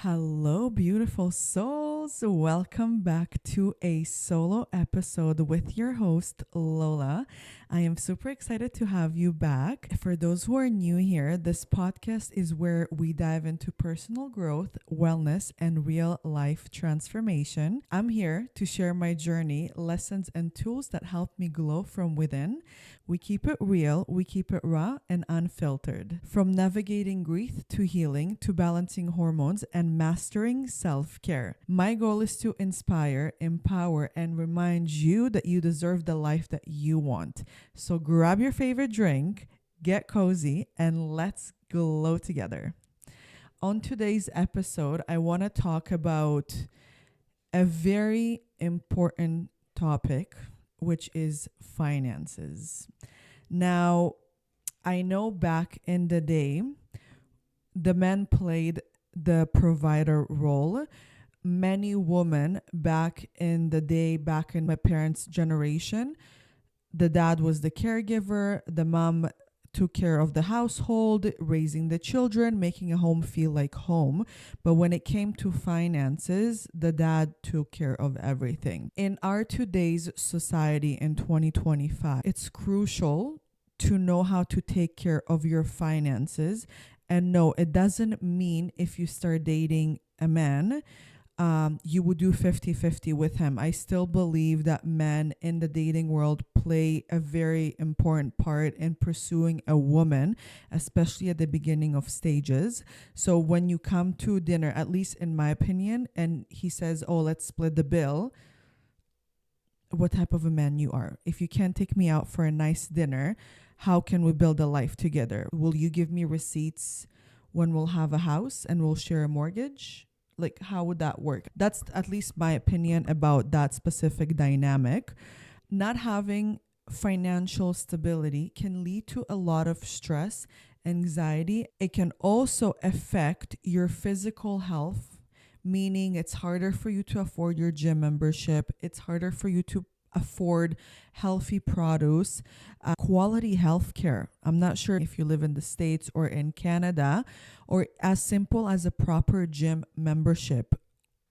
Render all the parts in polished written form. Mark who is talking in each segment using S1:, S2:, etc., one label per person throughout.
S1: Hello, beautiful souls. Welcome back to a solo episode with your host, Lola. I am super excited to have you back. For those who are new here, this podcast is where we dive into personal growth, wellness, and real life transformation. I'm here to share my journey, lessons, and tools that help me glow from within. We keep it real, we keep it raw and unfiltered. From navigating grief to healing to balancing hormones and mastering self care. My goal is to inspire, empower, and remind you that you deserve the life that you want. So grab your favorite drink, get cozy, and let's glow together. On today's episode, I want to talk about a very important topic, which is finances. Now, I know back in the day, the men played the provider role. Many women back in the day, back in my parents' generation, the dad was the caregiver, the mom took care of the household, raising the children, making a home feel like home. But when it came to finances, the dad took care of everything. In our today's society in 2025, it's crucial to know how to take care of your finances. And no, it doesn't mean if you start dating a man, you would do 50-50 with him. I still believe that men in the dating world play a very important part in pursuing a woman, especially at the beginning of stages. So when you come to dinner, at least in my opinion, and he says, oh, let's split the bill, what type of a man you are? If you can't take me out for a nice dinner, how can we build a life together? Will you give me receipts when we'll have a house and we'll share a mortgage? Like, how would that work? That's at least my opinion about that specific dynamic. Not having financial stability can lead to a lot of stress, anxiety. It can also affect your physical health, meaning it's harder for you to afford your gym membership. It's harder for you to afford healthy produce, quality health care. I'm not sure if you live in the States or in Canada, or as simple as a proper gym membership.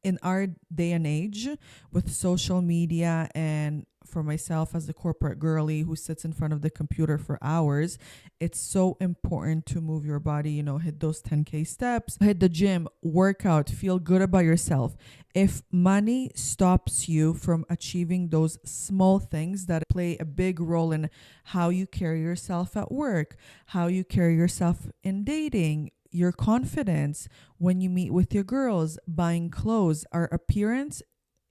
S1: In our day and age, with social media, and for myself as a corporate girly who sits in front of the computer for hours, it's so important to move your body, hit those 10K steps, hit the gym, work out, feel good about yourself. If money stops you from achieving those small things that play a big role in how you carry yourself at work, how you carry yourself in dating, your confidence when you meet with your girls, buying clothes, our appearance,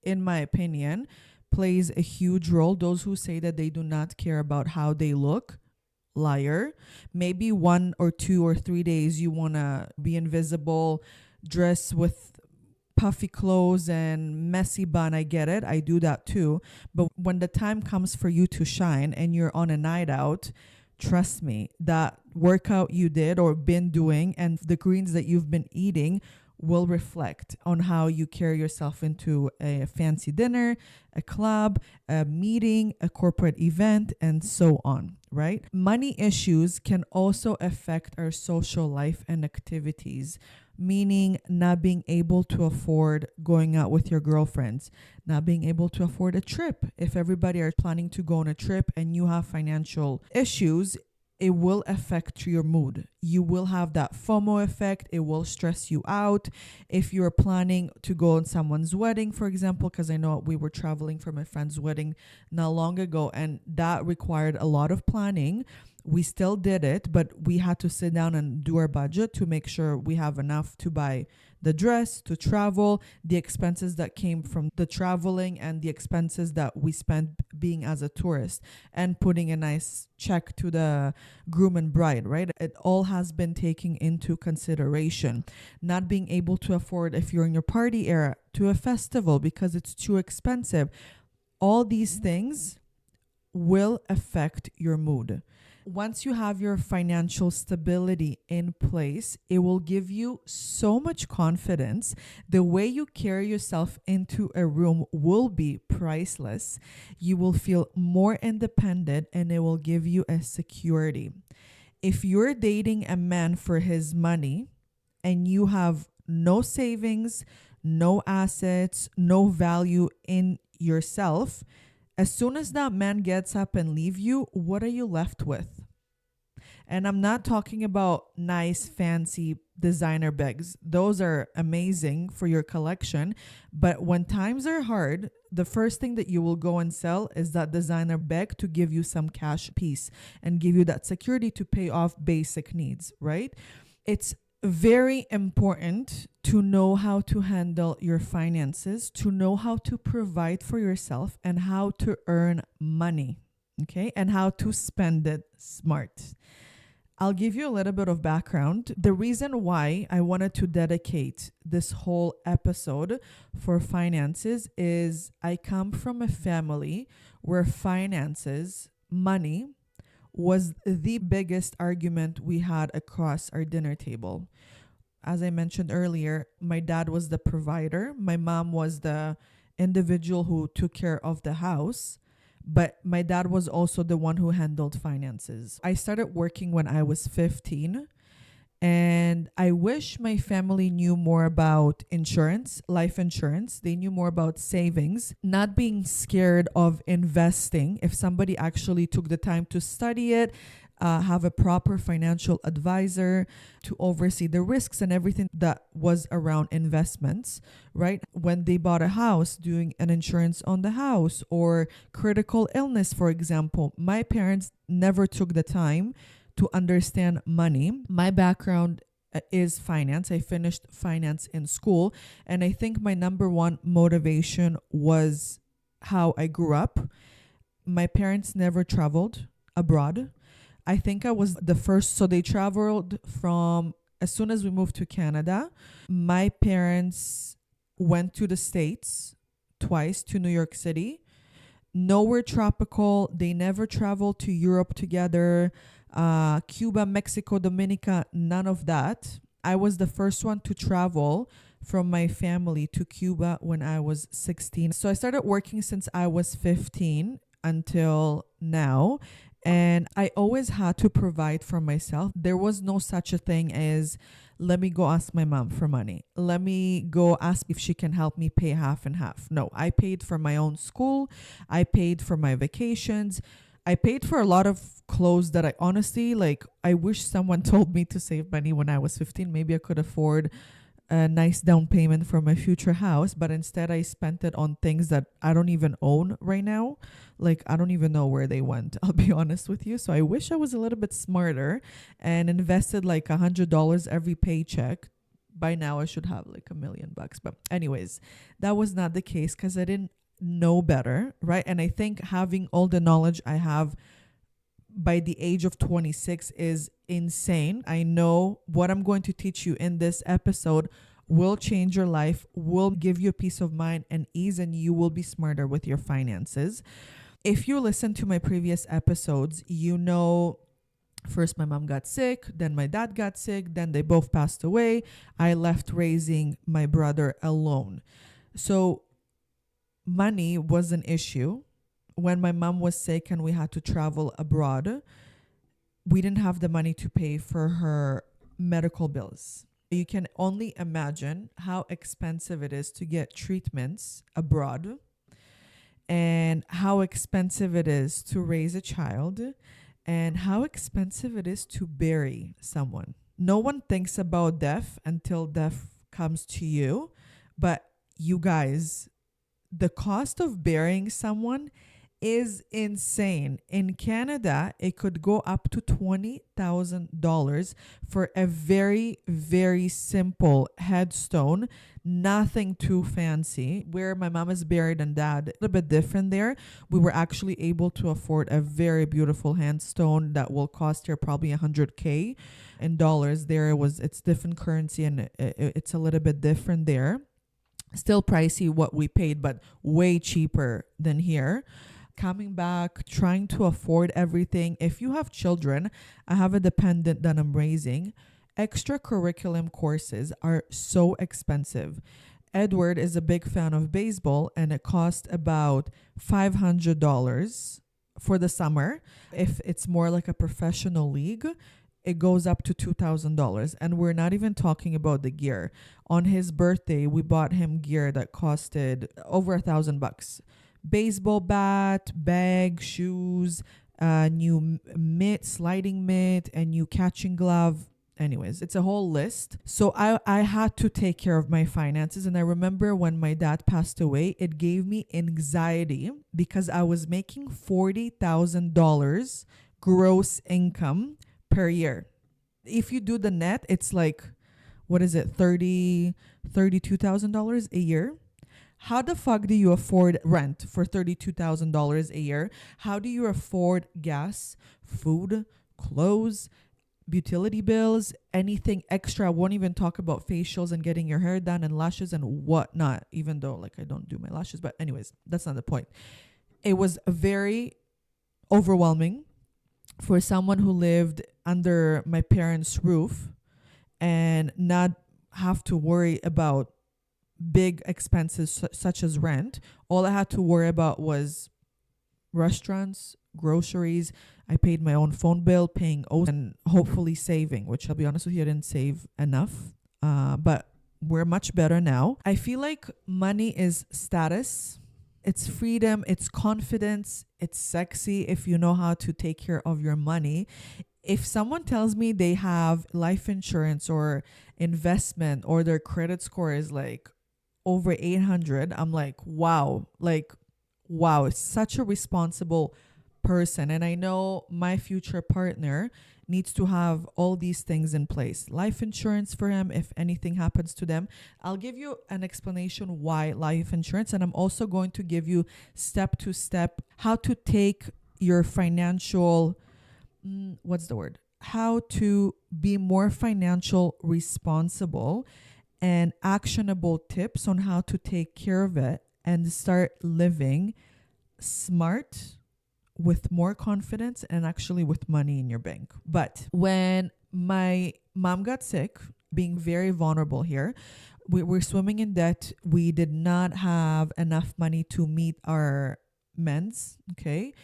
S1: in my opinion, plays a huge role. Those who say that they do not care about how they look, liar. Maybe 1 or 2 or 3 days you want to be invisible, dress with puffy clothes and messy bun. I get it. I do that too. But when the time comes for you to shine and you're on a night out, trust me, that workout you did or been doing and the greens that you've been eating will reflect on how you carry yourself into a fancy dinner, a club, a meeting, a corporate event, and so on, right? Money issues can also affect our social life and activities, meaning not being able to afford going out with your girlfriends, not being able to afford a trip. If everybody are planning to go on a trip and you have financial issues, it will affect your mood. You will have that FOMO effect. It will stress you out. If you're planning to go on someone's wedding, for example, because I know we were traveling for my friend's wedding not long ago, and that required a lot of planning. We still did it, but we had to sit down and do our budget to make sure we have enough to buy the dress, to travel, the expenses that came from the traveling, and the expenses that we spent being as a tourist, and putting a nice check to the groom and bride, right? It all has been taken into consideration. Not being able to afford, if you're in your party era, to a festival because it's too expensive. All these things will affect your mood. Once you have your financial stability in place, it will give you so much confidence. The way you carry yourself into a room will be priceless. You will feel more independent and it will give you a security. If you're dating a man for his money and you have no savings, no assets, no value in yourself, as soon as that man gets up and leave you, what are you left with? And I'm not talking about nice, fancy designer bags. Those are amazing for your collection. But when times are hard, the first thing that you will go and sell is that designer bag to give you some cash piece and give you that security to pay off basic needs, right? It's very important to know how to handle your finances, to know how to provide for yourself and how to earn money, okay? And how to spend it smart. I'll give you a little bit of background. The reason why I wanted to dedicate this whole episode for finances is I come from a family where finances, money, was the biggest argument we had across our dinner table. As I mentioned earlier, my dad was the provider. My mom was the individual who took care of the house. But my dad was also the one who handled finances. I started working when I was 15. And I wish my family knew more about insurance, life insurance. They knew more about savings, not being scared of investing. If somebody actually took the time to study it, have a proper financial advisor to oversee the risks and everything that was around investments, right? When they bought a house, doing an insurance on the house or critical illness, for example, my parents never took the time to understand money. My background is finance. I finished finance in school. And I think my number one motivation was how I grew up. My parents never traveled abroad. I think I was the first. So they traveled from, as soon as we moved to Canada, my parents went to the States twice, to New York City. Nowhere tropical. They never traveled to Europe together. Cuba, Mexico, Dominica, none of that. I was the first one to travel from my family to Cuba when I was 16. So I started working since I was 15 until now. And I always had to provide for myself. There was no such a thing as, let me go ask my mom for money. Let me go ask if she can help me pay half and half. No, I paid for my own school. I paid for my vacations. I paid for a lot of clothes that I honestly, like, I wish someone told me to save money when I was 15. Maybe I could afford a nice down payment for my future house, but instead I spent it on things that I don't even own right now. Like, I don't even know where they went, I'll be honest with you. So I wish I was a little bit smarter and invested like $100 every paycheck. By now I should have like $1 million. But anyways, that was not the case because I didn't know better, right? And I think having all the knowledge I have by the age of 26 is insane. I know what I'm going to teach you in this episode will change your life, will give you a peace of mind and ease, and you will be smarter with your finances. If you listen to my previous episodes, you know, first my mom got sick, then my dad got sick, then they both passed away. I left raising my brother alone. So money was an issue. When my mom was sick and we had to travel abroad, we didn't have the money to pay for her medical bills. You can only imagine how expensive it is to get treatments abroad and how expensive it is to raise a child and how expensive it is to bury someone. No one thinks about death until death comes to you, but you guys, the cost of burying someone is insane. In Canada, it could go up to $20,000 for a very, very simple headstone. Nothing too fancy. Where my mom is buried and dad, a little bit different there. We were actually able to afford a very beautiful handstone that will cost her probably $100K in dollars. It's different currency and it's a little bit different there. Still pricey what we paid, but way cheaper than here. Coming back, trying to afford everything. If you have children, I have a dependent that I'm raising. Extracurriculum courses are so expensive. Edward is a big fan of baseball and it costs about $500 for the summer. If it's more like a professional league, it goes up to $2,000. And we're not even talking about the gear. On his birthday, we bought him gear that costed over $1,000. Baseball bat, bag, shoes, new mitt, sliding mitt, and new catching glove. Anyways, it's a whole list. So I had to take care of my finances. And I remember when my dad passed away, it gave me anxiety because I was making $40,000 gross income per year. If you do the net, it's like, what is it, $32,000 a year? How the fuck do you afford rent for $32,000 a year? How do you afford gas, food, clothes, utility bills, anything extra? I won't even talk about facials and getting your hair done and lashes and whatnot, even though like I don't do my lashes. But anyways, that's not the point. It was very overwhelming for someone who lived under my parents' roof and not have to worry about big expenses such as rent. All I had to worry about was restaurants, groceries. I paid my own phone bill, paying O's, and hopefully saving, which I'll be honest with you, I didn't save enough. But we're much better now. I feel like money is status. It's freedom. It's confidence. It's sexy if you know how to take care of your money. If someone tells me they have life insurance or investment or their credit score is like over 800, I'm like, wow, it's such a responsible person. And I know my future partner needs to have all these things in place. Life insurance for him if anything happens to them. I'll give you an explanation why life insurance, and I'm also going to give you step to step how to take your financial how to be more financial responsible and actionable tips on how to take care of it and start living smart with more confidence and actually with money in your bank. But when my mom got sick, being very vulnerable here, we were swimming in debt. We did not have enough money to meet our meds. Okay.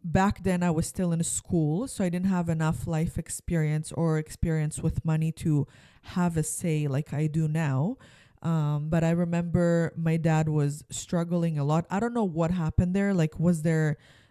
S1: Back then I was still in school, so I didn't have enough life experience or experience with money to have a say like I do now. But I remember my dad was struggling a lot. I don't know what happened there. Like,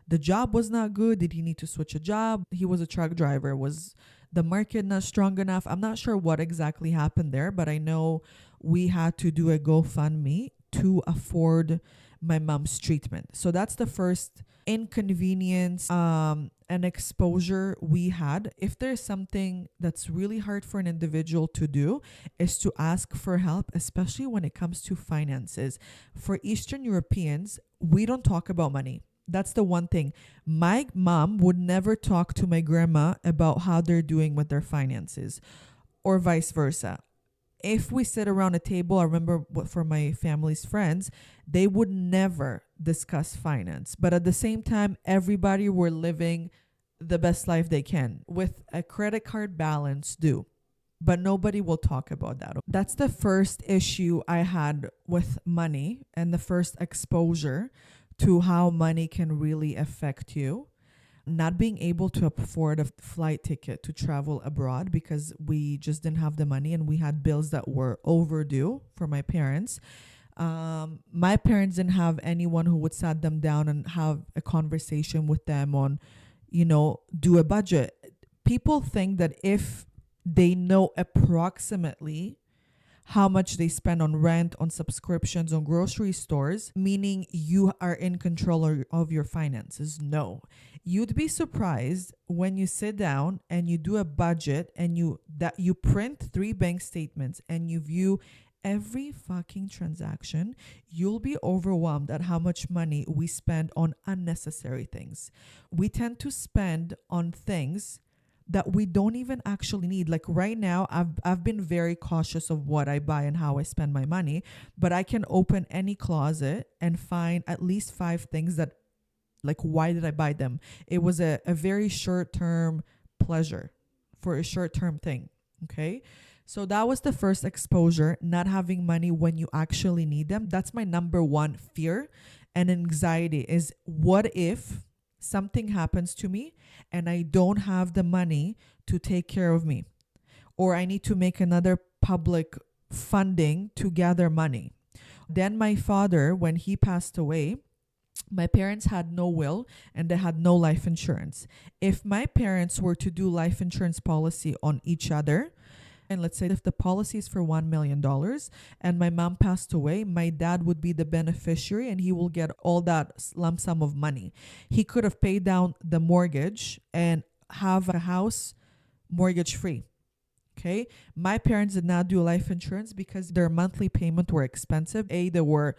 S1: the job was not good? Did he need to switch a job? He was a truck driver. Was the market not strong enough? I'm not sure what exactly happened there, but I know we had to do a GoFundMe to afford my mom's treatment. So that's the first inconvenience and exposure we had. If there's something that's really hard for an individual to do, is to ask for help, especially when it comes to finances. For Eastern Europeans, we don't talk about money. That's the one thing. My mom would never talk to my grandma about how they're doing with their finances, or vice versa. If we sit around a table, I remember for my family's friends, they would never discuss finance. But at the same time, everybody were living the best life they can with a credit card balance due. But nobody will talk about that. That's the first issue I had with money and the first exposure to how money can really affect you. Not being able to afford a flight ticket to travel abroad because we just didn't have the money and we had bills that were overdue for my parents. My parents didn't have anyone who would sit them down and have a conversation with them on, do a budget. People think that if they know approximately how much they spend on rent, on subscriptions, on grocery stores, meaning you are in control of your finances. No. You'd be surprised when you sit down and you do a budget and you print 3 bank statements and you view every fucking transaction. You'll be overwhelmed at how much money we spend on unnecessary things. We tend to spend on things that we don't even actually need. Like right now, I've been very cautious of what I buy and how I spend my money, but I can open any closet and find at least 5 things that, like, why did I buy them? It was a very short-term pleasure for a short-term thing. Okay. So that was the first exposure, not having money when you actually need them. That's my number one fear and anxiety is, what if something happens to me and I don't have the money to take care of me, or I need to make another public funding to gather money. Then my father, when he passed away, my parents had no will and they had no life insurance. If my parents were to do life insurance policy on each other, and let's say if the policy is for $1 million and my mom passed away, my dad would be the beneficiary and he will get all that lump sum of money. He could have paid down the mortgage and have a house mortgage free. Okay. My parents did not do life insurance because their monthly payment were expensive. They were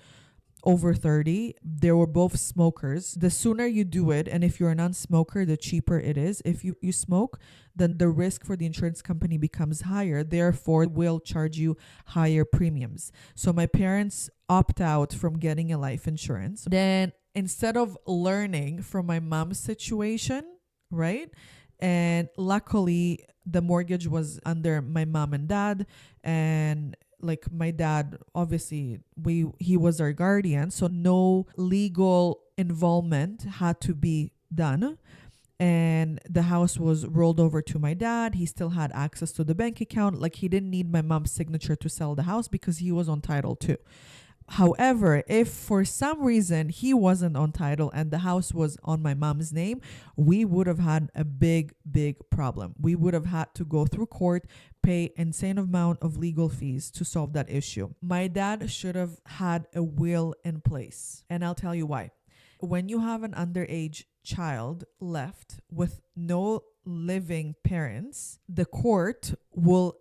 S1: over 30. They were both smokers. The sooner you do it, and if you're a non-smoker, the cheaper it is. If you smoke, then the risk for the insurance company becomes higher. Therefore, will charge you higher premiums. So my parents opt out from getting a life insurance. Then instead of learning from my mom's situation, right? And luckily, the mortgage was under my mom and dad, and like my dad, obviously he was our guardian, so no legal involvement had to be done, and the house was rolled over to my dad. He still had access to the bank account. Like, he didn't need my mom's signature to sell the house because he was on title too. However, if for some reason he wasn't on title and the house was on my mom's name, we would have had a big problem. We would have had to go through court, pay insane amount of legal fees to solve that issue. My dad should have had a will in place, and I'll tell you why. When you have an underage child left with no living parents, the court will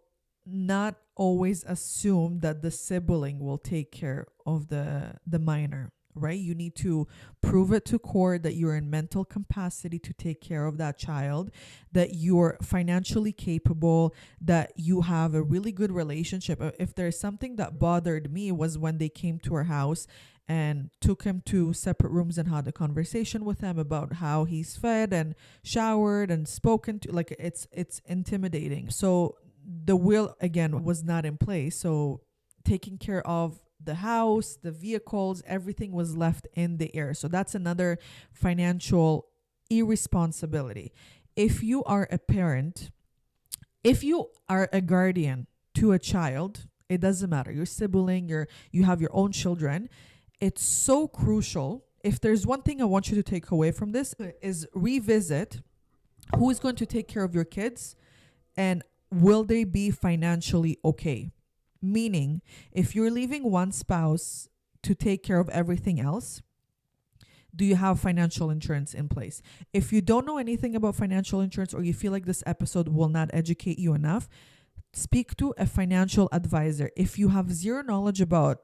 S1: not always assume that the sibling will take care of the minor, right? You need to prove it to court that you're in mental capacity to take care of that child, that you're financially capable, that you have a really good relationship. If there's something that bothered me was when they came to our house and took him to separate rooms and had a conversation with him about how he's fed and showered and spoken to. Like, it's intimidating. So the will, again, was not in place. So taking care of the house, the vehicles, everything was left in the air. So that's another financial irresponsibility. If you are a parent, if you are a guardian to a child, it doesn't matter. Your sibling, you have your own children. It's so crucial. If there's one thing I want you to take away from this, is revisit who is going to take care of your kids and will they be financially okay? Meaning, if you're leaving one spouse to take care of everything else, do you have financial insurance in place? If you don't know anything about financial insurance, or you feel like this episode will not educate you enough, speak to a financial advisor. If you have zero knowledge about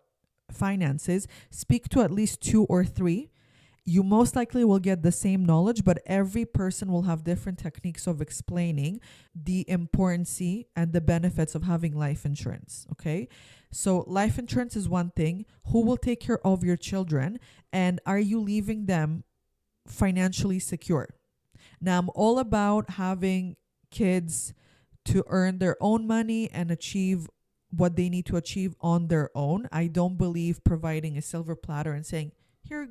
S1: finances, speak to at least 2 or 3. You most likely will get the same knowledge, but every person will have different techniques of explaining the importance and the benefits of having life insurance. Okay. So life insurance is one thing. Who will take care of your children, and are you leaving them financially secure? Now, I'm all about having kids to earn their own money and achieve what they need to achieve on their own. I don't believe providing a silver platter and saying, here you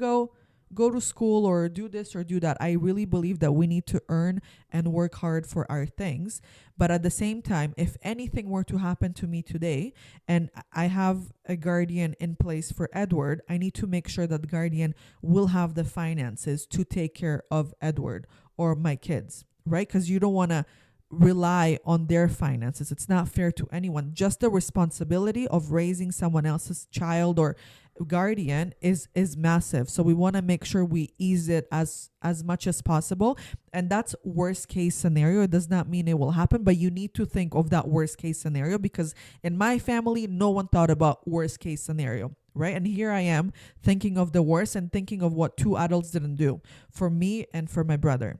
S1: go to school or do this or do that. I really believe that we need to earn and work hard for our things. But at the same time, if anything were to happen to me today and I have a guardian in place for Edward, I need to make sure that the guardian will have the finances to take care of Edward or my kids, right? Because you don't want to rely on their finances. It's not fair to anyone. Just the responsibility of raising someone else's child or guardian is massive. So we want to make sure we ease it as much as possible. And that's worst case scenario. It does not mean it will happen, but you need to think of that worst case scenario, because in my family, no one thought about worst case scenario, right? And here I am thinking of the worst and thinking of what 2 adults didn't do for me and for my brother.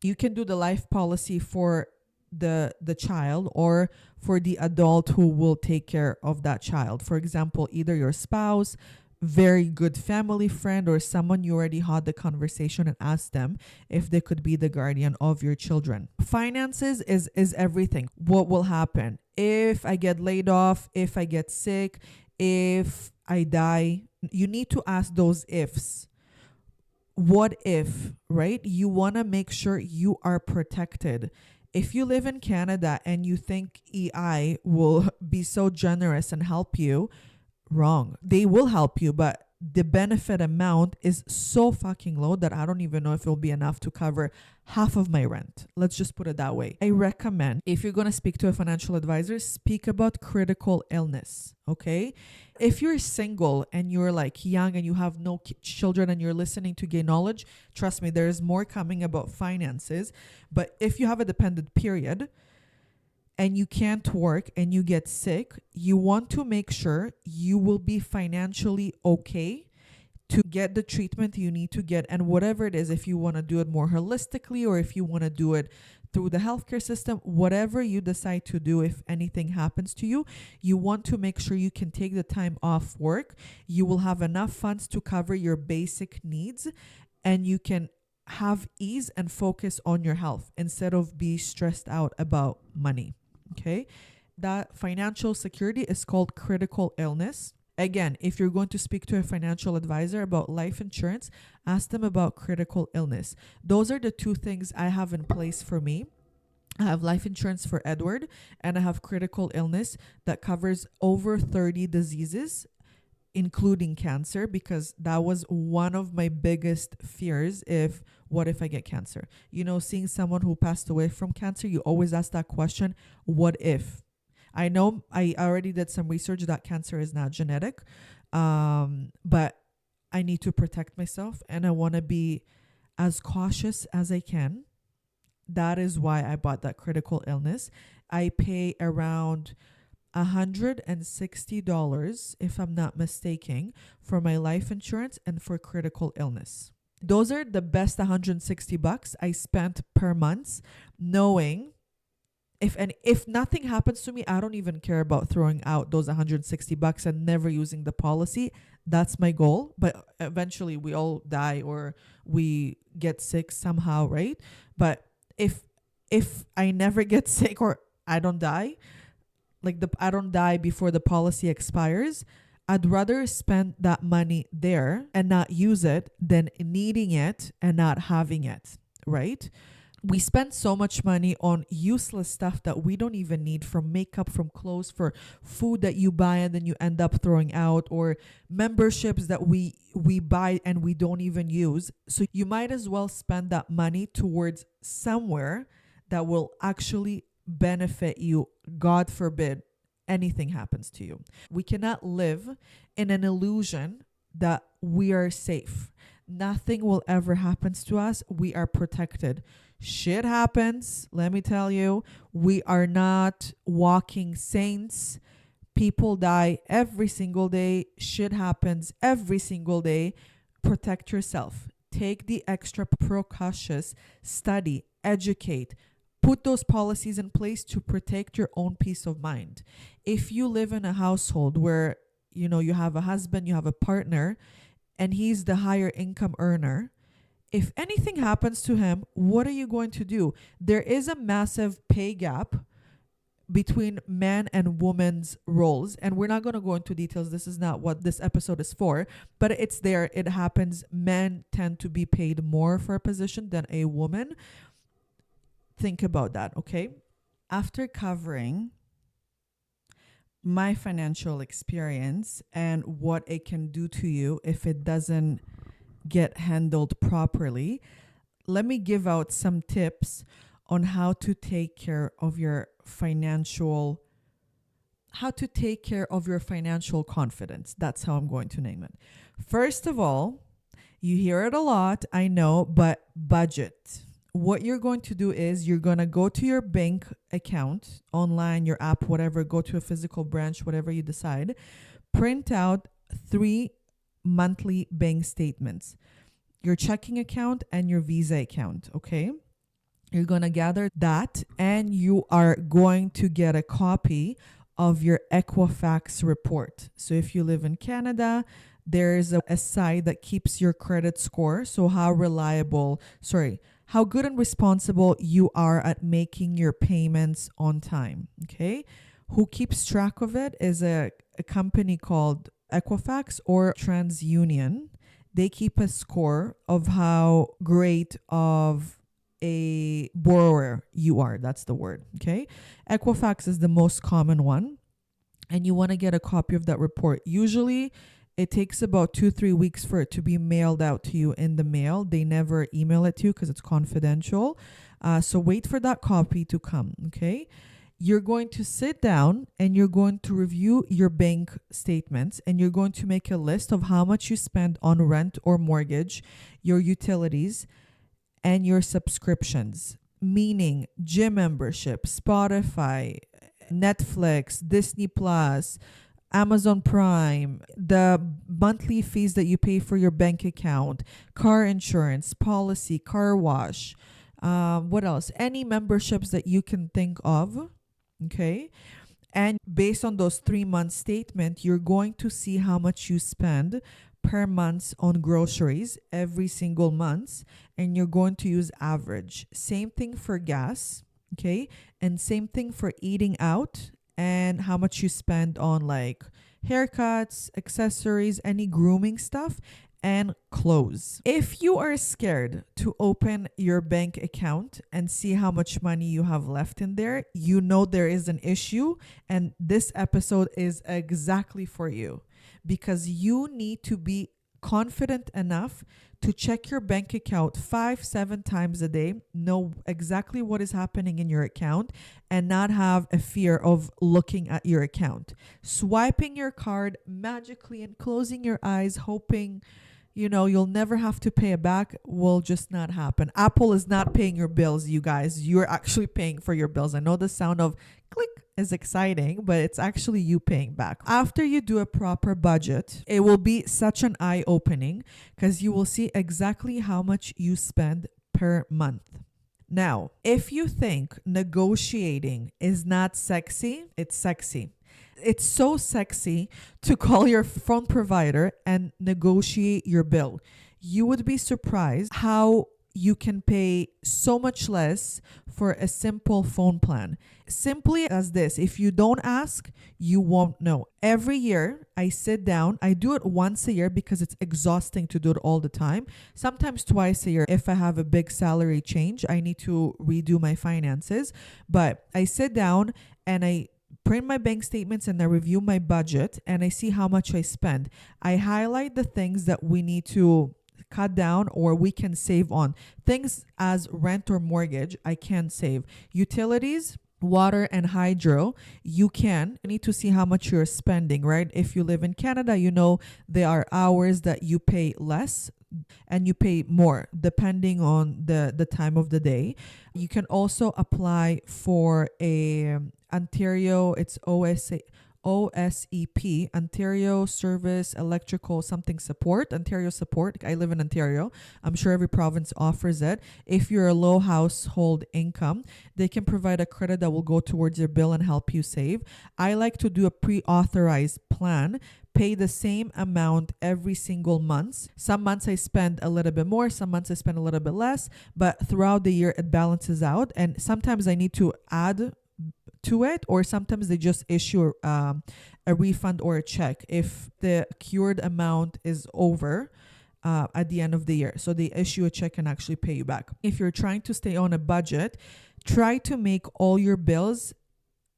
S1: You can do the life policy for the child or for the adult who will take care of that child. For example, either your spouse, very good family friend, or someone you already had the conversation and asked them if they could be the guardian of your children. Finances is everything. What will happen if I get laid off, if I get sick, if I die? You need to ask those ifs. what if, right? You want to make sure you are protected. If you live in Canada and you think EI will be so generous and help you, wrong. They will help you, but the benefit amount is so fucking low that I don't even know if it'll be enough to cover half of my rent. Let's just put it that way. I recommend, if you're going to speak to a financial advisor, speak about critical illness, okay? If you're single and you're like young and you have no children and you're listening to gain knowledge, trust me, there's more coming about finances. But if you have a dependent period, and you can't work and you get sick, you want to make sure you will be financially okay to get the treatment you need to get. And whatever it is, if you want to do it more holistically or if you want to do it through the healthcare system, whatever you decide to do, if anything happens to you, you want to make sure you can take the time off work. You will have enough funds to cover your basic needs and you can have ease and focus on your health instead of be stressed out about money. Okay, that financial security is called critical illness. Again, if you're going to speak to a financial advisor about life insurance, ask them about critical illness. Those are the two things I have in place for me. I have life insurance for Edward and I have critical illness that covers over 30 diseases, including cancer, because that was one of my biggest fears. What if I get cancer? You know, seeing someone who passed away from cancer, you always ask that question, what if? I know I already did some research that cancer is not genetic, but I need to protect myself and I want to be as cautious as I can. That is why I bought that critical illness. I pay around $160, if I'm not mistaken, for my life insurance and for critical illness. Those are the best $160 I spent per month, knowing if nothing happens to me, I don't even care about throwing out those $160 and never using the policy. That's my goal. But eventually we all die or we get sick somehow, right? But if I never get sick or I don't die, I don't die before the policy expires, I'd rather spend that money there and not use it than needing it and not having it, right? We spend so much money on useless stuff that we don't even need, from makeup, from clothes, for food that you buy and then you end up throwing out, or memberships that we buy and we don't even use. So you might as well spend that money towards somewhere that will actually benefit you. God forbid anything happens to you. We cannot live in an illusion that we are safe. Nothing will ever happen to us. We are protected. Shit happens. Let me tell you, we are not walking saints. People die every single day. Shit happens every single day. Protect yourself. Take the extra precautions. Study, educate. Put those policies in place to protect your own peace of mind. If you live in a household where, you have a husband, you have a partner, and he's the higher income earner, if anything happens to him, what are you going to do? There is a massive pay gap between man and woman's roles. And we're not going to go into details. This is not what this episode is for, but it's there. It happens. Men tend to be paid more for a position than a woman. Think about that, okay? After covering my financial experience and what it can do to you if it doesn't get handled properly, let me give out some tips on how to take care of your financial confidence. That's how I'm going to name it. First of all, you hear it a lot, I know, but budget. What you're going to do is you're going to go to your bank account, online, your app, whatever, go to a physical branch, whatever you decide, print out 3 monthly bank statements, your checking account and your Visa account, okay? You're going to gather that and you are going to get a copy of your Equifax report. So if you live in Canada, there's a site that keeps your credit score. So how good and responsible you are at making your payments on time, okay? Who keeps track of it is a company called Equifax or TransUnion. they keep a score of how great of a borrower you are. That's the word. Okay. Equifax is the most common one. And you want to get a copy of that report. Usually it takes about 2-3 weeks for it to be mailed out to you in the mail. They never email it to you because it's confidential. So wait for that copy to come. Okay. You're going to sit down and you're going to review your bank statements, and you're going to make a list of how much you spend on rent or mortgage, your utilities, and your subscriptions, meaning gym membership, Spotify, Netflix, Disney Plus, Amazon Prime, the monthly fees that you pay for your bank account, car insurance, policy, car wash, what else? Any memberships that you can think of. Okay. And based on those 3 month statement, you're going to see how much you spend per month on groceries every single month, and you're going to use average. Same thing for gas, okay? And same thing for eating out, and how much you spend on like haircuts, accessories, any grooming stuff, and clothes. If you are scared to open your bank account and see how much money you have left in there, you know there is an issue, and this episode is exactly for you, because you need to be confident enough to check your bank account 5-7 times a day, know exactly what is happening in your account, and not have a fear of looking at your account. Swiping your card magically and closing your eyes, hoping you'll never have to pay it back, will just not happen. Apple is not paying your bills, you guys. You're actually paying for your bills. I know the sound of click is exciting, but it's actually you paying back. After you do a proper budget, it will be such an eye-opening, because you will see exactly how much you spend per month. Now, if you think negotiating is not sexy, it's sexy. It's so sexy to call your phone provider and negotiate your bill. You would be surprised how you can pay so much less for a simple phone plan. Simply as this: if you don't ask, you won't know. Every year I sit down, I do it once a year because it's exhausting to do it all the time. Sometimes twice a year if I have a big salary change, I need to redo my finances. But I sit down and I print my bank statements and I review my budget, and I see how much I spend. I highlight the things that we need to cut down or we can save on. Things as rent or mortgage, I can save. Utilities, water and hydro, you need to see how much you're spending, right? If you live in Canada, there are hours that you pay less and you pay more depending on the time of the day. You can also apply for a Ontario, it's OSEP, Ontario Service Electrical something support, Ontario support. I live in Ontario. I'm sure every province offers it. If you're a low household income, they can provide a credit that will go towards your bill and help you save. I like to do a pre-authorized plan, pay the same amount every single month. Some months I spend a little bit more, some months I spend a little bit less, but throughout the year it balances out. And sometimes I need to add to it, or sometimes they just issue a refund or a check if the accrued amount is over at the end of the year. So they issue a check and actually pay you back. If you're trying to stay on a budget, try to make all your bills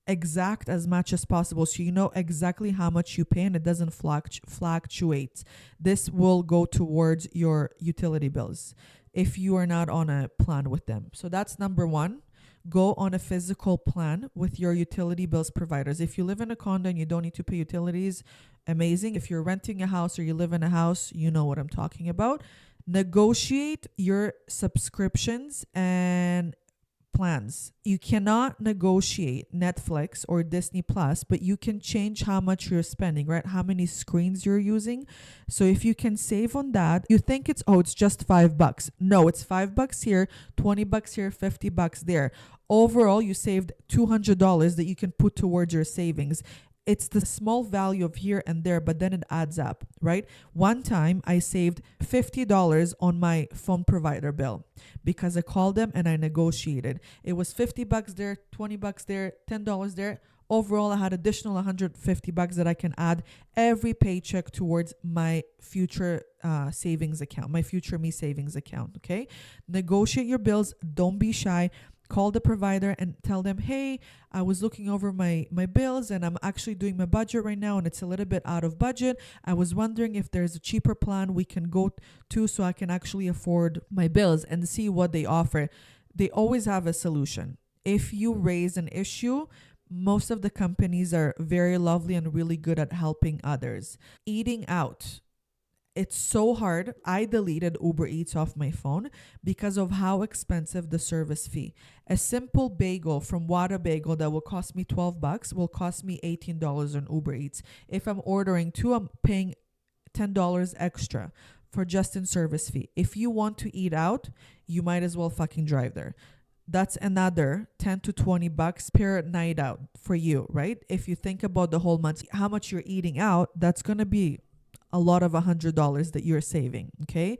S1: exact as much as possible, so you know exactly how much you pay and it doesn't fluctuate. This will go towards your utility bills if you are not on a plan with them. So that's number one. Go on a physical plan with your utility bills providers. If you live in a condo and you don't need to pay utilities, amazing. If you're renting a house or you live in a house, you know what I'm talking about. Negotiate your subscriptions and plans. You cannot negotiate Netflix or Disney Plus, but you can change how much you're spending, right? How many screens you're using. So if you can save on that, you think it's just $5. No, it's $5 here, $20 here, $50 there. Overall, you saved $200 that you can put towards your savings. It's the small value of here and there, but then it adds up, right? One time I saved $50 on my phone provider bill because I called them and I negotiated. It was $50 there, $20 there, $10 there. overall I had additional $150 that I can add every paycheck towards my future savings account, my future me savings account. Okay, negotiate your bills. Don't be shy. Call the provider and tell them, hey, I was looking over my bills and I'm actually doing my budget right now and it's a little bit out of budget. I was wondering if there's a cheaper plan we can go to so I can actually afford my bills, and see what they offer. They always have a solution. If you raise an issue, most of the companies are very lovely and really good at helping others. Eating out. It's so hard. I deleted Uber Eats off my phone because of how expensive the service fee. A simple bagel from Wada Bagel that will cost me $12 will cost me $18 on Uber Eats. If I'm ordering two, I'm paying $10 extra for just in service fee. If you want to eat out, you might as well fucking drive there. That's another $10 to $20 per night out for you, right? If you think about the whole month, how much you're eating out, that's going to be a lot of $100 that you're saving. Okay.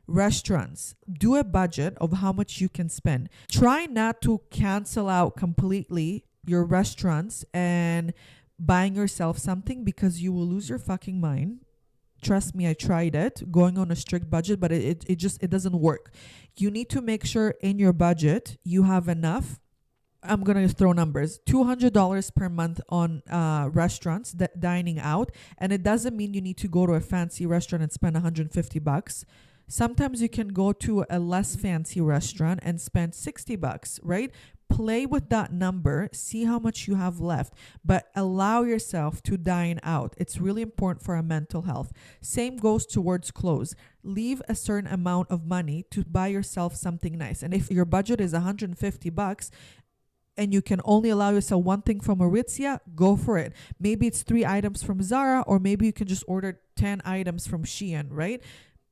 S1: Restaurants, do a budget of how much you can spend. Try not to cancel out completely your restaurants and buying yourself something, because you will lose your fucking mind. Trust me, I tried it, going on a strict budget, but it doesn't work. You need to make sure in your budget you have enough. I'm going to throw numbers. $200 per month on restaurants, dining out. And it doesn't mean you need to go to a fancy restaurant and spend $150. Sometimes you can go to a less fancy restaurant and spend $60, right? Play with that number, see how much you have left, but allow yourself to dine out. It's really important for our mental health. Same goes towards clothes. Leave a certain amount of money to buy yourself something nice. And if your budget is $150, and you can only allow yourself one thing from Aritzia, go for it. Maybe it's 3 items from Zara, or maybe you can just order 10 items from Shein, right?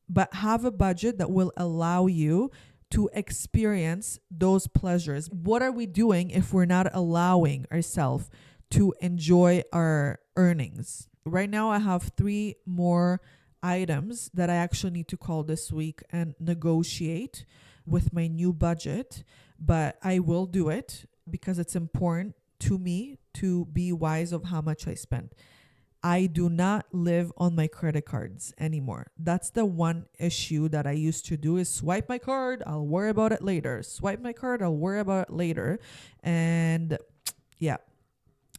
S1: But have a budget that will allow you to experience those pleasures. What are we doing if we're not allowing ourselves to enjoy our earnings? Right now, I have 3 more items that I actually need to call this week and negotiate with my new budget, but I will do it because it's important to me to be wise of how much I spend. I do not live on my credit cards anymore. That's the one issue that I used to do, is swipe my card, I'll worry about it later. Swipe my card, I'll worry about it later. And yeah,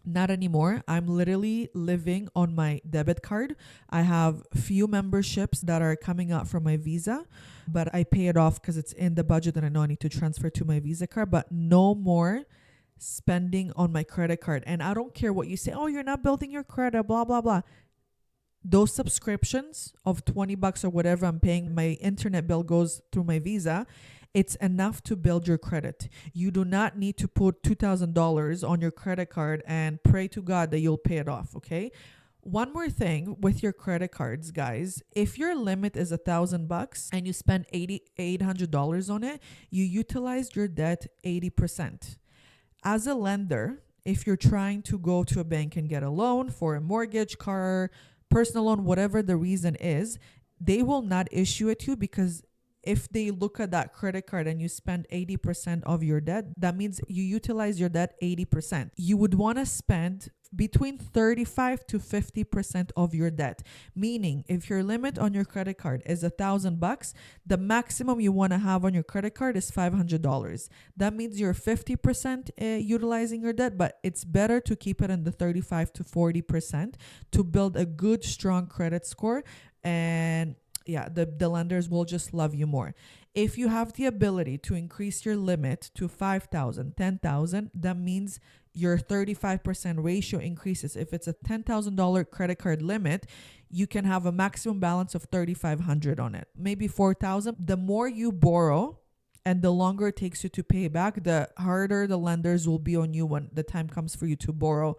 S1: not anymore. I'm literally living on my debit card. I have few memberships that are coming out from my Visa, but I pay it off because it's in the budget and I know I need to transfer to my Visa card. But no more spending on my credit card. And I don't care what you say, oh, you're not building your credit, blah, blah, blah. Those subscriptions of $20 or whatever I'm paying, my internet bill goes through my Visa. It's enough to build your credit. You do not need to put $2,000 on your credit card and pray to God that you'll pay it off, okay? One more thing with your credit cards, guys. If your limit is $1,000 and you spend $800 on it, you utilized your debt 80%. As a lender, if you're trying to go to a bank and get a loan for a mortgage, car, personal loan, whatever the reason is, they will not issue it to you, because if they look at that credit card and you spend 80% of your debt, that means you utilize your debt 80%. You would want to spend between 35 to 50% of your debt. Meaning, if your limit on your credit card is $1,000, the maximum you want to have on your credit card is $500. That means you're 50% utilizing your debt, but it's better to keep it in the 35 to 40% to build a good, strong credit score. And yeah, the lenders will just love you more. If you have the ability to increase your limit to $5,000, $10,000, that means your 35% ratio increases. If it's a $10,000 credit card limit, you can have a maximum balance of $3,500 on it, maybe $4,000. The more you borrow and the longer it takes you to pay back, the harder the lenders will be on you when the time comes for you to borrow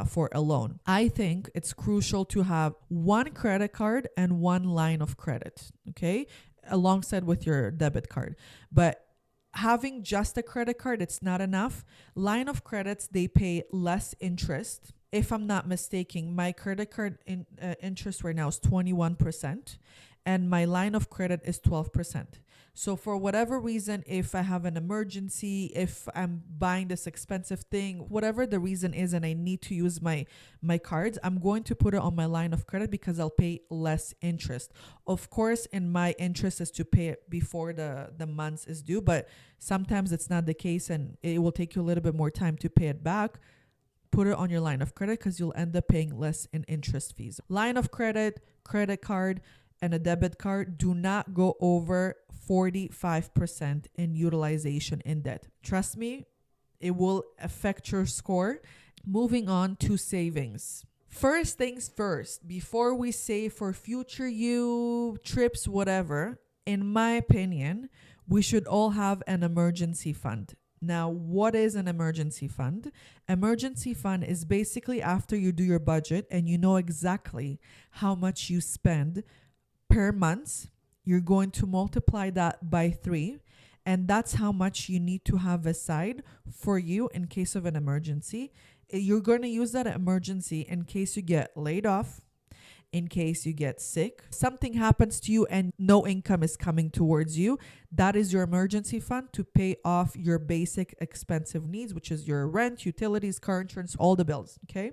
S1: for a loan. I think it's crucial to have one credit card and one line of credit, okay, alongside with your debit card. But having just a credit card, it's not enough. Line of credits, they pay less interest. If I'm not mistaken, my credit card interest right now is 21%. and my line of credit is 12%. So for whatever reason, if I have an emergency, if I'm buying this expensive thing, whatever the reason is, and I need to use my cards, I'm going to put it on my line of credit because I'll pay less interest. Of course, in my interest is to pay it before the months is due, but sometimes it's not the case and it will take you a little bit more time to pay it back. Put it on your line of credit because you'll end up paying less in interest fees. Line of credit, credit card, and a debit card do not go over 45% in utilization in debt. Trust me, it will affect your score. Moving on to savings. First things first, before we save for future you, trips, whatever, in my opinion, we should all have an emergency fund. Now, what is an emergency fund? Emergency fund is basically after you do your budget and you know exactly how much you spend per month, you're going to multiply that by 3, and that's how much you need to have aside for you in case of an emergency. You're going to use that emergency in case you get laid off, in case you get sick, something happens to you and no income is coming towards you. That is your emergency fund to pay off your basic expensive needs, which is your rent, utilities, car insurance, all the bills. Okay.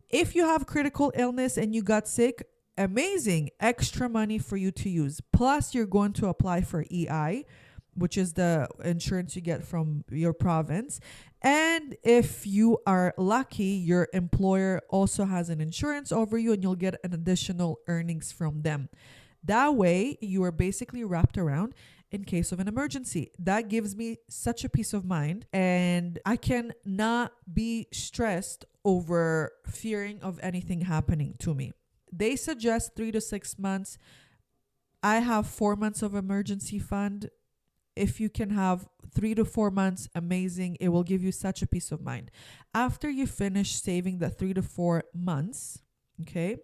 S1: If you have critical illness and you got sick, amazing, extra money for you to use. Plus, you're going to apply for EI, which is the insurance you get from your province. And if you are lucky, your employer also has an insurance over you and you'll get an additional earnings from them. That way, you are basically wrapped around in case of an emergency. That gives me such a peace of mind, and I can not be stressed over fearing of anything happening to me. They suggest 3 to 6 months. I have 4 months of emergency fund. If you can have 3 to 4 months, amazing. It will give you such a peace of mind. After you finish saving the 3 to 4 months, okay,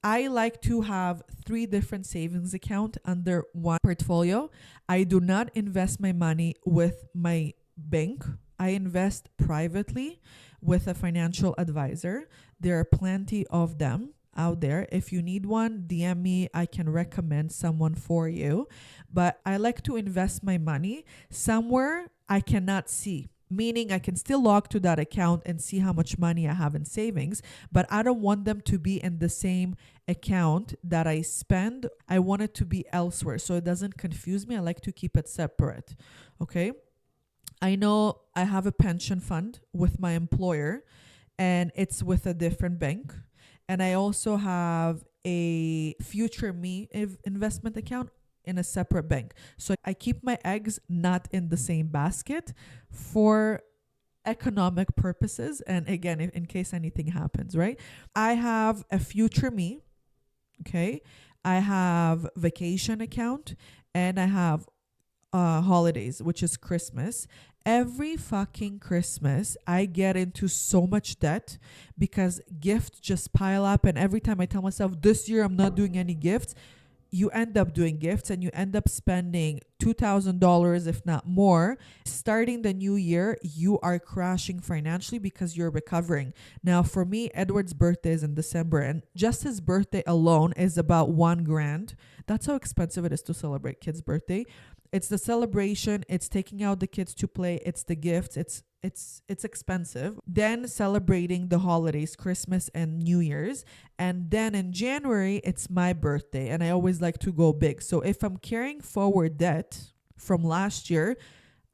S1: I like to have 3 different savings accounts under one portfolio. I do not invest my money with my bank. I invest privately with a financial advisor. There are plenty of them out there. If you need one, DM me. I can recommend someone for you. But I like to invest my money somewhere I cannot see. Meaning I can still log to that account and see how much money I have in savings, but I don't want them to be in the same account that I spend. I want it to be elsewhere so it doesn't confuse me. I like to keep it separate. Okay. I know I have a pension fund with my employer and it's with a different bank. And I also have a future me investment account in a separate bank. So I keep my eggs not in the same basket for economic purposes. And again, in case anything happens, right? I have a future me. Okay. I have vacation account and I have holidays, which is Christmas. Every fucking Christmas, I get into so much debt because gifts just pile up. And every time I tell myself this year I'm not doing any gifts, you end up doing gifts and you end up spending $2,000, if not more. Starting the new year, you are crashing financially because you're recovering. Now, for me, Edward's birthday is in December, and just his birthday alone is about $1,000. That's how expensive it is to celebrate kids' birthday. It's the celebration, it's taking out the kids to play, it's the gifts, it's expensive. Then celebrating the holidays, Christmas and New Year's. And then in January, it's my birthday and I always like to go big. So if I'm carrying forward debt from last year,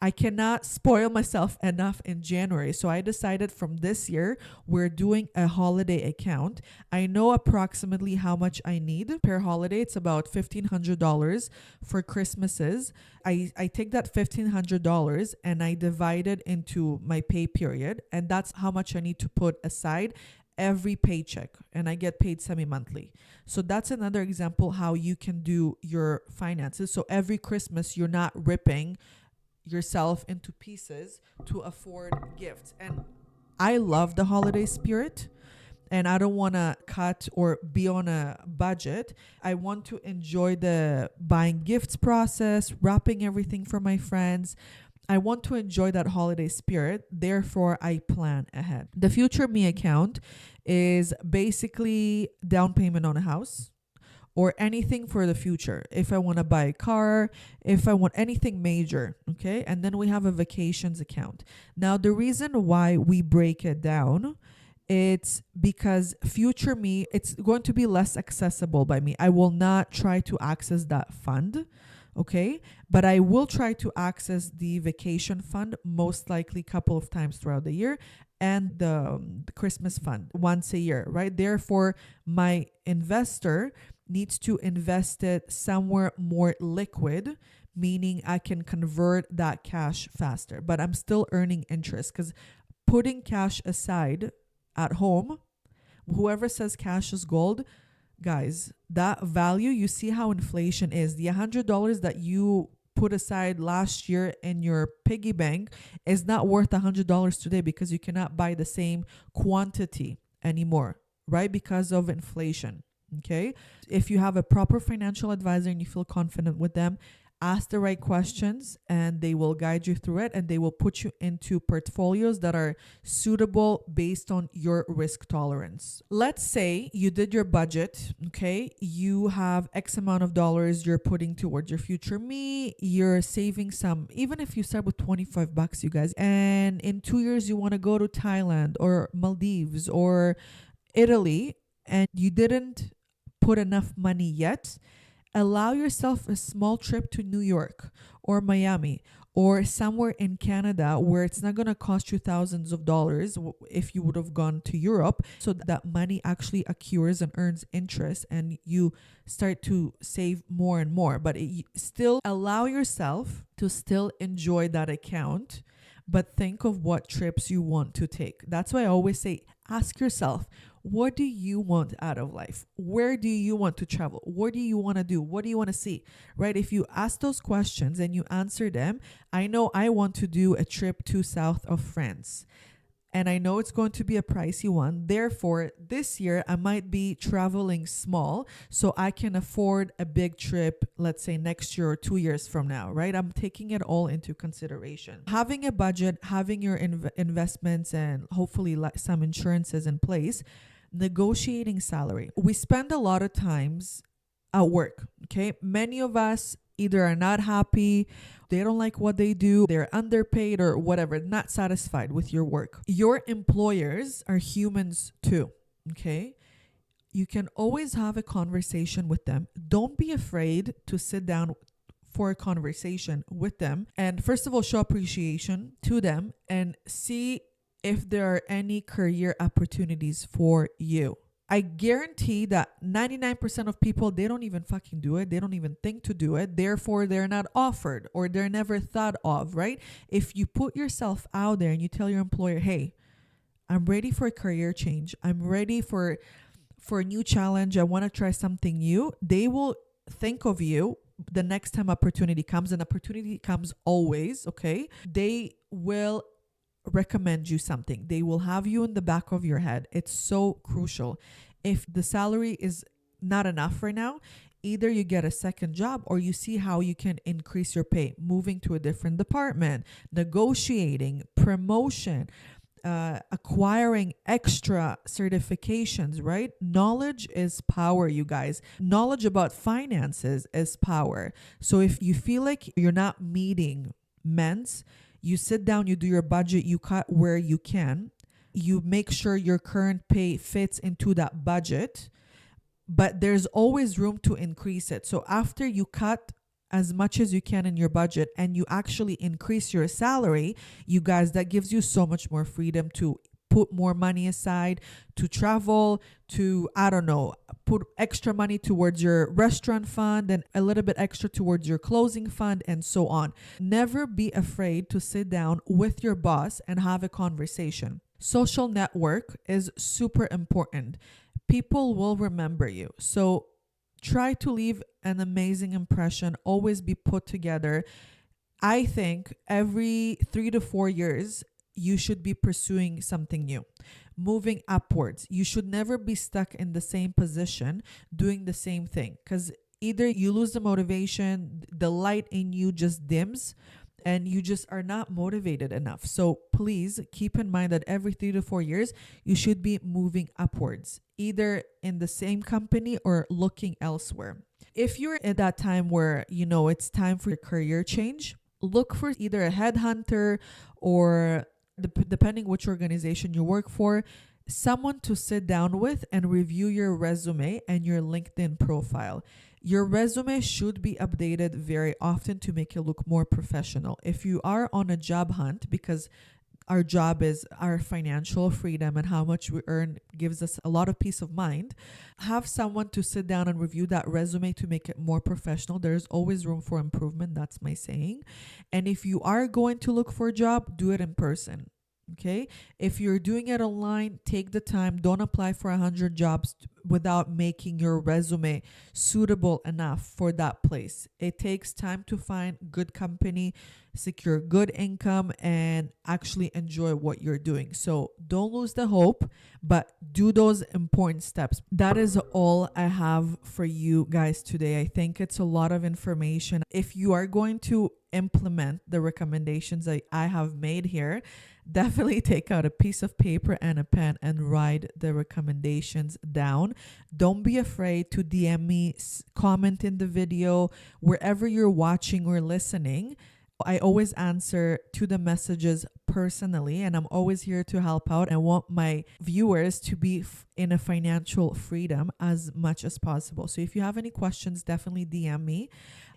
S1: I cannot spoil myself enough in January. So I decided from this year, we're doing a holiday account. I know approximately how much I need per holiday. It's about $1,500 for Christmases. I take that $1,500 and I divide it into my pay period. And that's how much I need to put aside every paycheck, and I get paid semi-monthly. So that's another example how you can do your finances. So every Christmas, you're not ripping yourself into pieces to afford gifts. And I love the holiday spirit and I don't want to cut or be on a budget. I want to enjoy the buying gifts process, wrapping everything for my friends. I want to enjoy that holiday spirit. Therefore, I plan ahead. The Future Me account is basically down payment on a house or anything for the future. If I want to buy a car, if I want anything major, okay? And then we have a vacations account. Now, the reason why we break it down, it's because future me, it's going to be less accessible by me. I will not try to access that fund, okay? But I will try to access the vacation fund most likely a couple of times throughout the year, and the Christmas fund once a year, right? Therefore, my investor needs to invest it somewhere more liquid, meaning I can convert that cash faster, but I'm still earning interest, because putting cash aside at home, whoever says cash is gold, guys, that value, you see how inflation is. The $100 that you put aside last year in your piggy bank is not worth $100 today, because you cannot buy the same quantity anymore, right? Because of inflation. Okay. If you have a proper financial advisor and you feel confident with them, ask the right questions and they will guide you through it, and they will put you into portfolios that are suitable based on your risk tolerance. Let's say you did your budget, okay? You have X amount of dollars you're putting towards your future me. You're saving some, even if you start with $25, you guys, and in 2 years you want to go to Thailand or Maldives or Italy, and you didn't put enough money yet, allow yourself a small trip to New York or Miami or somewhere in Canada where it's not going to cost you thousands of dollars if you would have gone to Europe, so that money actually accrues and earns interest and you start to save more and more. But still allow yourself to still enjoy that account, but think of what trips you want to take. That's why I always say, ask yourself, what do you want out of life? Where do you want to travel? What do you want to do? What do you want to see? Right? If you ask those questions and you answer them, I know I want to do a trip to south of France. And I know it's going to be a pricey one. Therefore, this year I might be traveling small so I can afford a big trip, let's say next year or 2 years from now, right? I'm taking it all into consideration. Having a budget, having your investments and hopefully some insurances in place, negotiating salary. We spend a lot of times at work, okay? Many of us either are not happy, they don't like what they do, they're underpaid or whatever, not satisfied with your work. Your employers are humans too, okay? You can always have a conversation with them. Don't be afraid to sit down for a conversation with them. And first of all, show appreciation to them and see if there are any career opportunities for you. I guarantee that 99% of people, they don't even fucking do it. They don't even think to do it. Therefore, they're not offered or they're never thought of, right? If you put yourself out there and you tell your employer, hey, I'm ready for a career change. I'm ready for a new challenge. I want to try something new. They will think of you the next time opportunity comes, and opportunity comes always, okay? They will recommend you something. They will have you in the back of your head. It's so crucial. If the salary is not enough right now, either you get a second job or you see how you can increase your pay, moving to a different department, negotiating, promotion, acquiring extra certifications, right? Knowledge is power, you guys. Knowledge about finances is power. So if you feel like you're not meeting men's, you sit down, you do your budget, you cut where you can, you make sure your current pay fits into that budget, but there's always room to increase it. So after you cut as much as you can in your budget and you actually increase your salary, you guys, that gives you so much more freedom to put more money aside, to travel, to, I don't know, put extra money towards your restaurant fund and a little bit extra towards your clothing fund and so on. Never be afraid to sit down with your boss and have a conversation. Social network is super important. People will remember you. So try to leave an amazing impression, always be put together. I think every 3 to 4 years, you should be pursuing something new, moving upwards. You should never be stuck in the same position, doing the same thing, because either you lose the motivation, the light in you just dims, and you just are not motivated enough. So please keep in mind that every 3 to 4 years, you should be moving upwards, either in the same company or looking elsewhere. If you're at that time where you know it's time for your career change, look for either a headhunter or, depending which organization you work for, someone to sit down with and review your resume and your LinkedIn profile. Your resume should be updated very often to make it look more professional. If you are on a job hunt, because our job is our financial freedom and how much we earn gives us a lot of peace of mind, have someone to sit down and review that resume to make it more professional. There's always room for improvement. That's my saying. And if you are going to look for a job, do it in person. Okay. If you're doing it online, take the time. Don't apply for 100 jobs without making your resume suitable enough for that place. It takes time to find good company, secure good income, and actually enjoy what you're doing. So don't lose the hope, but do those important steps. That is all I have for you guys today. I think it's a lot of information. If you are going to implement the recommendations that I have made here, definitely take out a piece of paper and a pen and write the recommendations down. Don't be afraid to DM me, comment in the video, wherever you're watching or listening. I always answer to the messages personally, and I'm always here to help out. I want my viewers to be in a financial freedom as much as possible. So if you have any questions, definitely DM me.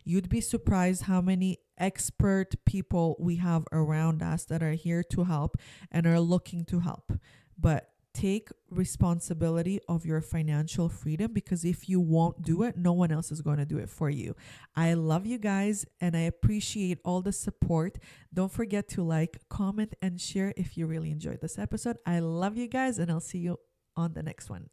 S1: You'd be surprised how many expert people we have around us that are here to help and are looking to help. But take responsibility of your financial freedom, because if you won't do it, no one else is going to do it for you. I love you guys and I appreciate all the support. Don't forget to like, comment, and share if you really enjoyed this episode. I love you guys and I'll see you on the next one.